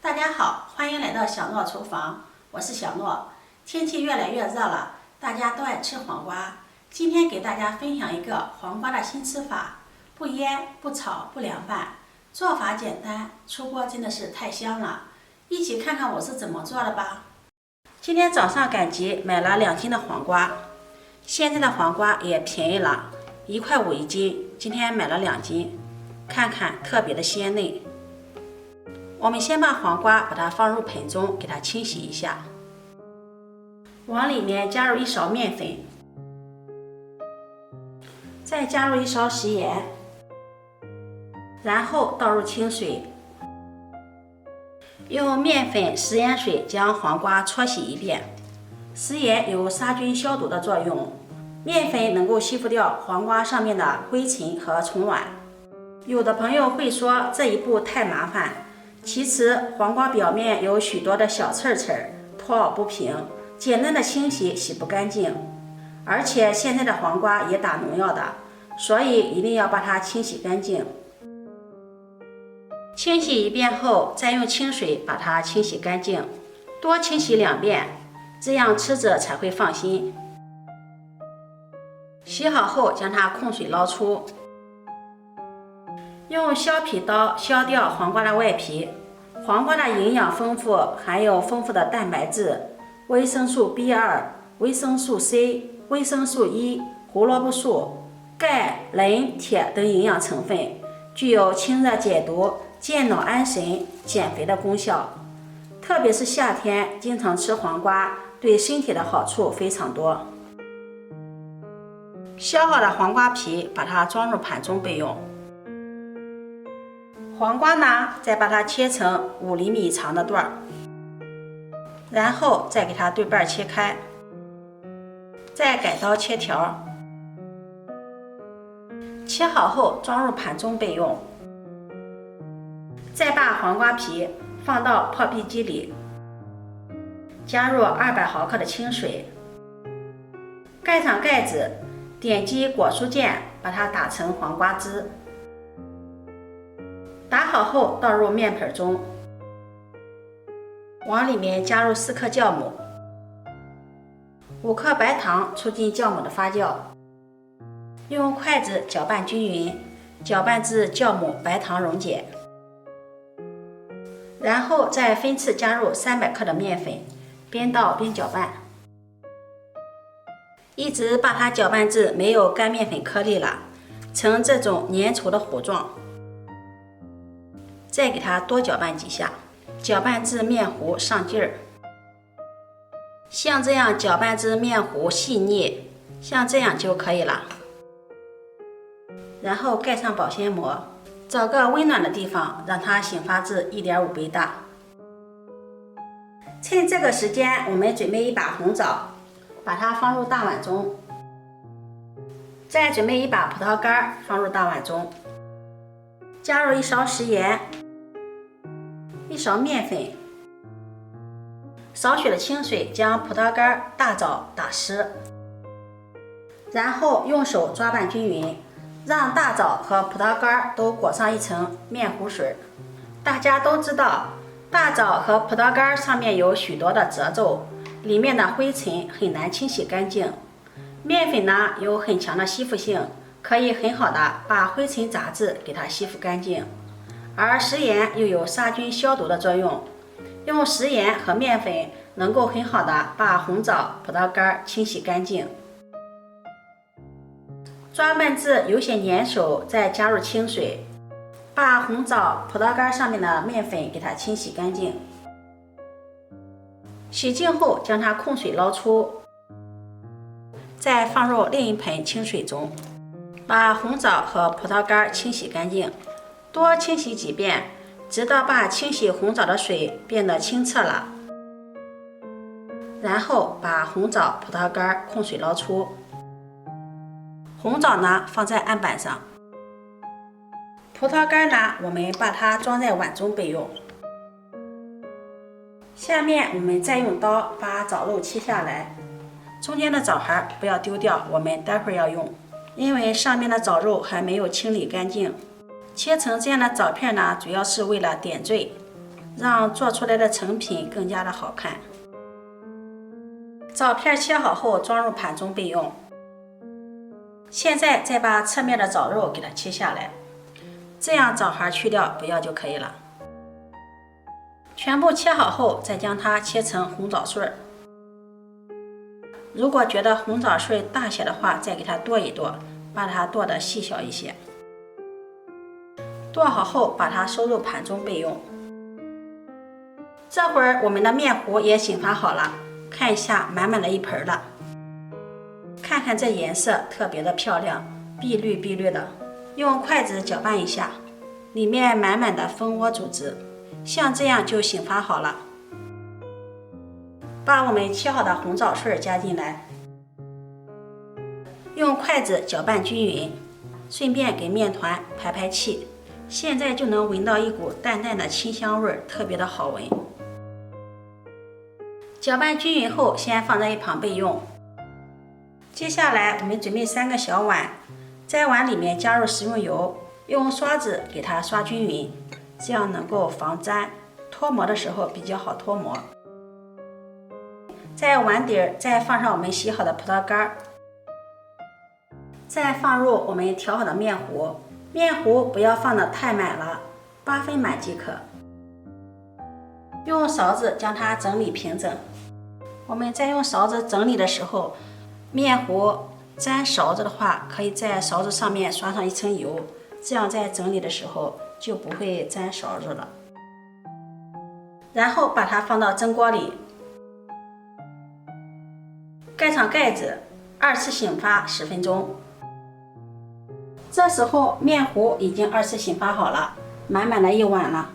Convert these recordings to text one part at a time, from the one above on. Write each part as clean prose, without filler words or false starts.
大家好，欢迎来到小诺厨房，我是小诺。天气越来越热了，大家都爱吃黄瓜。今天给大家分享一个黄瓜的新吃法，不腌、不炒、不凉拌，做法简单，出锅真的是太香了。一起看看我是怎么做的吧。今天早上赶集买了2斤的黄瓜，现在的黄瓜也便宜了，1块5一斤。今天买了2斤，看看特别的鲜嫩。我们先把黄瓜把它放入盆中，给它清洗一下。往里面加入1勺面粉，再加入1勺食盐，然后倒入清水，用面粉、食盐水将黄瓜搓洗一遍。食盐有杀菌消毒的作用，面粉能够吸附掉黄瓜上面的灰尘和虫卵。有的朋友会说这一步太麻烦，其实黄瓜表面有许多的小刺儿，脱凹不平，简单的清洗洗不干净。而且现在的黄瓜也打农药的，所以一定要把它清洗干净。清洗一遍后，再用清水把它清洗干净，多清洗2遍，这样吃着才会放心。洗好后将它控水捞出，用削皮刀削掉黄瓜的外皮。黄瓜的营养丰富，含有丰富的蛋白质、维生素 B2、维生素 C、维生素 E、胡萝卜素、钙、磷、铁等营养成分，具有清热解毒、健脑安神、减肥的功效。特别是夏天，经常吃黄瓜，对身体的好处非常多。削好的黄瓜皮，把它装入盘中备用。黄瓜呢，再把它切成5厘米长的段，然后再给它对半切开，再改刀切条。切好后装入盘中备用。再把黄瓜皮放到破壁机里，加入200毫克的清水，盖上盖子，点击果蔬键把它打成黄瓜汁。打好后倒入面盆中，往里面加入4克酵母，5克白糖，促进酵母的发酵。用筷子搅拌均匀，搅拌至酵母、白糖溶解。然后再分次加入300克的面粉，边倒边搅拌，一直把它搅拌至没有干面粉颗粒了，呈这种粘稠的糊状。再给它多搅拌几下，搅拌至面糊上劲儿。像这样搅拌至面糊细腻，像这样就可以了。然后盖上保鲜膜，找个温暖的地方，让它醒发至1.5倍大。趁这个时间，我们准备1把红枣，把它放入大碗中。再准备1把葡萄干放入大碗中，加入1勺食盐、1勺面粉，少许的清水将葡萄干、大枣打湿，然后用手抓拌均匀，让大枣和葡萄干都裹上一层面糊水。大家都知道，大枣和葡萄干上面有许多的褶皱，里面的灰尘很难清洗干净。面粉呢有很强的吸附性，可以很好的把灰尘杂质给它吸附干净。而食盐又有杀菌消毒的作用，用食盐和面粉能够很好的把红枣、葡萄干清洗干净。抓拌至有些粘手，再加入清水，把红枣、葡萄干上面的面粉给它清洗干净。洗净后将它控水捞出，再放入另一盆清水中，把红枣和葡萄干清洗干净。多清洗几遍，直到把清洗红枣的水变得清澈了。然后把红枣、葡萄干控水捞出。红枣呢放在案板上，葡萄干呢我们把它装在碗中备用。下面我们再用刀把枣肉切下来，中间的枣核不要丢掉，我们待会儿要用，因为上面的枣肉还没有清理干净。切成这样的枣片呢，主要是为了点缀。让做出来的成品更加的好看。枣片切好后装入盘中备用。现在再把侧面的枣肉给它切下来，这样枣核去掉不要就可以了。全部切好后，再将它切成红枣碎儿。如果觉得红枣碎大些的话，再给它剁一剁，把它剁得细小一些。剁好后，把它收入盘中备用。这会儿我们的面糊也醒发好了，看一下满满的一盆了。看看这颜色特别的漂亮，碧绿碧绿的。用筷子搅拌一下，里面满满的蜂窝组织，像这样就醒发好了。把我们切好的红枣碎加进来，用筷子搅拌均匀，顺便给面团排排气。现在就能闻到一股淡淡的清香味，特别的好闻。搅拌均匀后，先放在一旁备用。接下来我们准备3个小碗，在碗里面加入食用油，用刷子给它刷均匀，这样能够防粘，脱模的时候比较好脱模。在碗底再放上我们洗好的葡萄干，再放入我们调好的面糊，面糊不要放得太满了，8分满即可。用勺子将它整理平整。我们在用勺子整理的时候，面糊粘勺子的话，可以在勺子上面刷上一层油，这样在整理的时候就不会粘勺子了。然后把它放到蒸锅里，盖上盖子，2次醒发10分钟。这时候面糊已经2次醒发好了，满满的一碗了。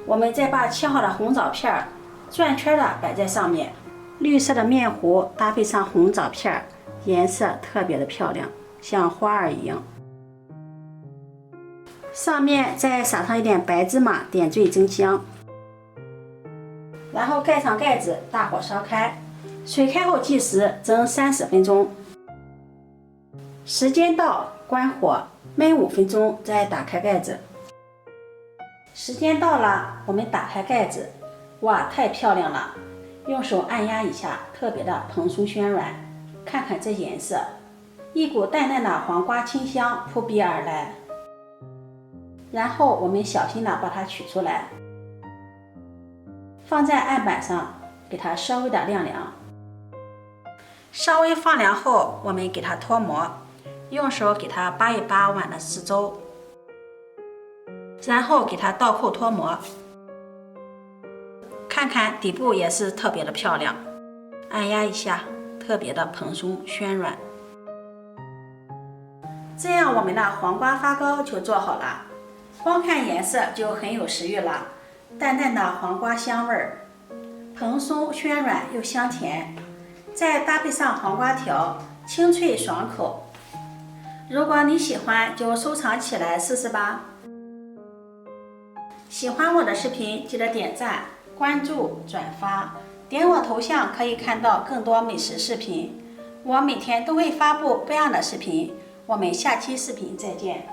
我们再把切好的红枣片转圈的摆在上面，绿色的面糊搭配上红枣片，颜色特别的漂亮，像花儿一样。上面再撒上一点白芝麻，点缀增香。然后盖上盖子，大火烧开，水开后计时，蒸30分钟。时间到，关火，焖5分钟，再打开盖子。时间到了，我们打开盖子，哇，太漂亮了！用手按压一下，特别的蓬松暄软。看看这颜色，一股淡淡的黄瓜清香扑鼻而来。然后我们小心的把它取出来，放在案板上，给它稍微的晾凉。稍微放凉后，我们给它脱模，用手给它扒一扒碗的四周，然后给它倒扣脱模。看看底部也是特别的漂亮，按压一下，特别的蓬松暄软。这样我们的黄瓜发糕就做好了，光看颜色就很有食欲了，淡淡的黄瓜香味儿，蓬松暄软又香甜，再搭配上黄瓜条，清脆爽口。如果你喜欢，就收藏起来试试吧。喜欢我的视频，记得点赞、关注、转发，点我头像可以看到更多美食视频。我每天都会发布不一样的视频，我们下期视频再见。